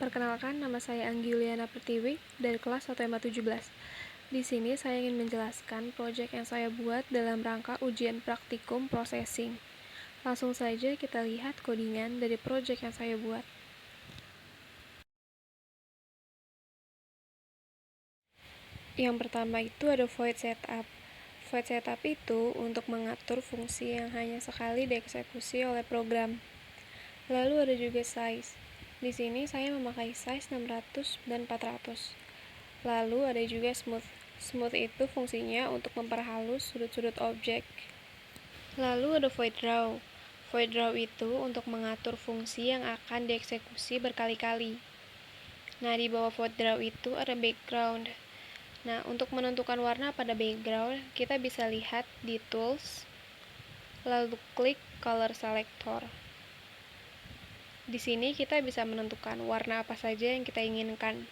Perkenalkan, nama saya Anggi Yuliana Pertiwi dari kelas 1M17. Di sini saya ingin menjelaskan proyek yang saya buat dalam rangka ujian praktikum processing. Langsung saja kita lihat codingan dari proyek yang saya buat. Yang pertama itu ada void setup. Void setup itu untuk mengatur fungsi yang hanya sekali dieksekusi oleh program. Lalu ada juga size. Di sini saya memakai size 600 dan 400. Lalu ada juga smooth. Smooth itu fungsinya untuk memperhalus sudut-sudut objek. Lalu ada void draw. Void draw itu untuk mengatur fungsi yang akan dieksekusi berkali-kali. Nah, di bawah void draw itu ada background. Nah, untuk menentukan warna pada background, kita bisa lihat di tools, lalu klik color selector. Di sini kita bisa menentukan warna apa saja yang kita inginkan.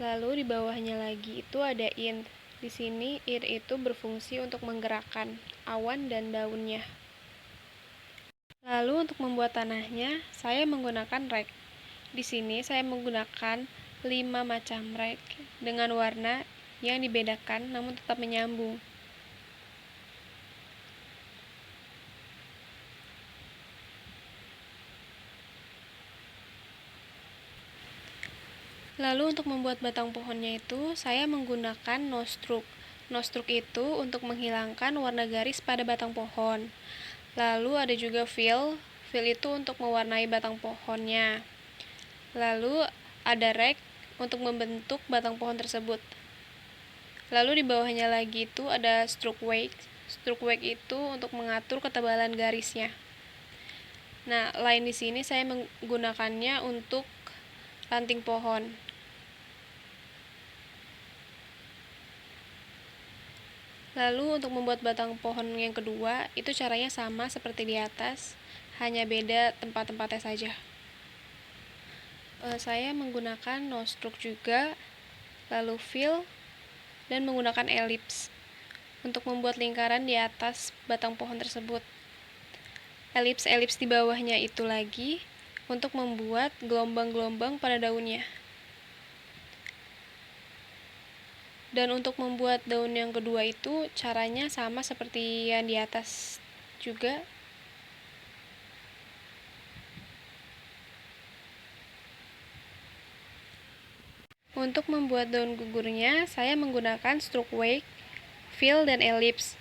Lalu di bawahnya lagi itu ada int. Di sini int itu berfungsi untuk menggerakkan awan dan daunnya. Lalu untuk membuat tanahnya, saya menggunakan rag. Di sini saya menggunakan 5 macam rag dengan warna yang dibedakan namun tetap menyambung. Lalu untuk membuat batang pohonnya itu, saya menggunakan no stroke. No stroke itu untuk menghilangkan warna garis pada batang pohon. Lalu ada juga fill. Fill itu untuk mewarnai batang pohonnya. Lalu ada rag untuk membentuk batang pohon tersebut. Lalu di bawahnya lagi itu ada stroke weight. Stroke weight itu untuk mengatur ketebalan garisnya. Nah, line di sini saya menggunakannya untuk ranting pohon. Lalu untuk membuat batang pohon yang kedua, itu caranya sama seperti di atas, hanya beda tempat-tempatnya saja. Saya menggunakan no stroke juga, lalu fill, dan menggunakan ellipse untuk membuat lingkaran di atas batang pohon tersebut. Ellipse di bawahnya itu lagi untuk membuat gelombang-gelombang pada daunnya. Dan untuk membuat daun yang kedua itu caranya sama seperti yang di atas juga. Untuk membuat daun gugurnya, saya menggunakan stroke wake, fill, dan ellipse.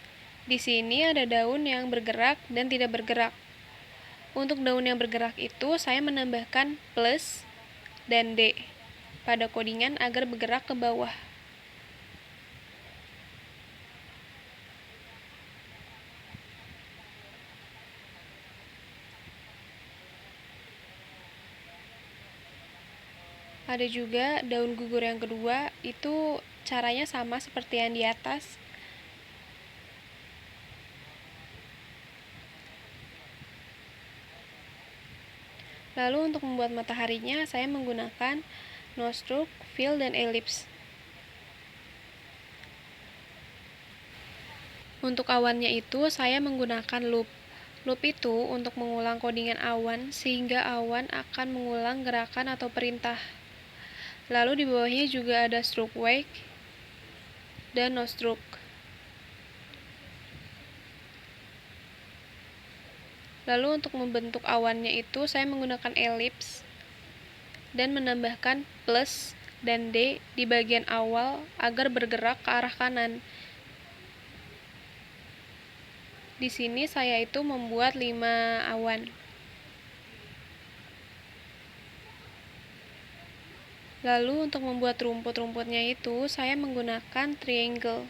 Di sini ada daun yang bergerak dan tidak bergerak. Untuk daun yang bergerak itu, saya menambahkan plus dan D pada codingan agar bergerak ke bawah. Ada juga daun gugur yang kedua, itu caranya sama seperti yang di atas. Lalu untuk membuat mataharinya, saya menggunakan no stroke, fill, dan ellipse. Untuk awannya itu, saya menggunakan loop. Loop itu untuk mengulang codingan awan, sehingga awan akan mengulang gerakan atau perintah. Lalu di bawahnya juga ada stroke wake dan no stroke. Lalu untuk membentuk awannya itu saya menggunakan ellipse dan menambahkan plus dan D di bagian awal agar bergerak ke arah kanan. Di sini saya itu membuat 5 awan. Lalu untuk membuat rumput-rumputnya itu saya menggunakan triangle.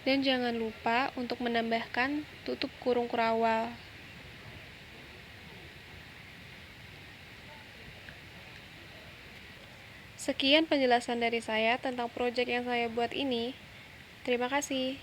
Dan jangan lupa untuk menambahkan tutup kurung kurawal. Sekian penjelasan dari saya tentang proyek yang saya buat ini. Terima kasih.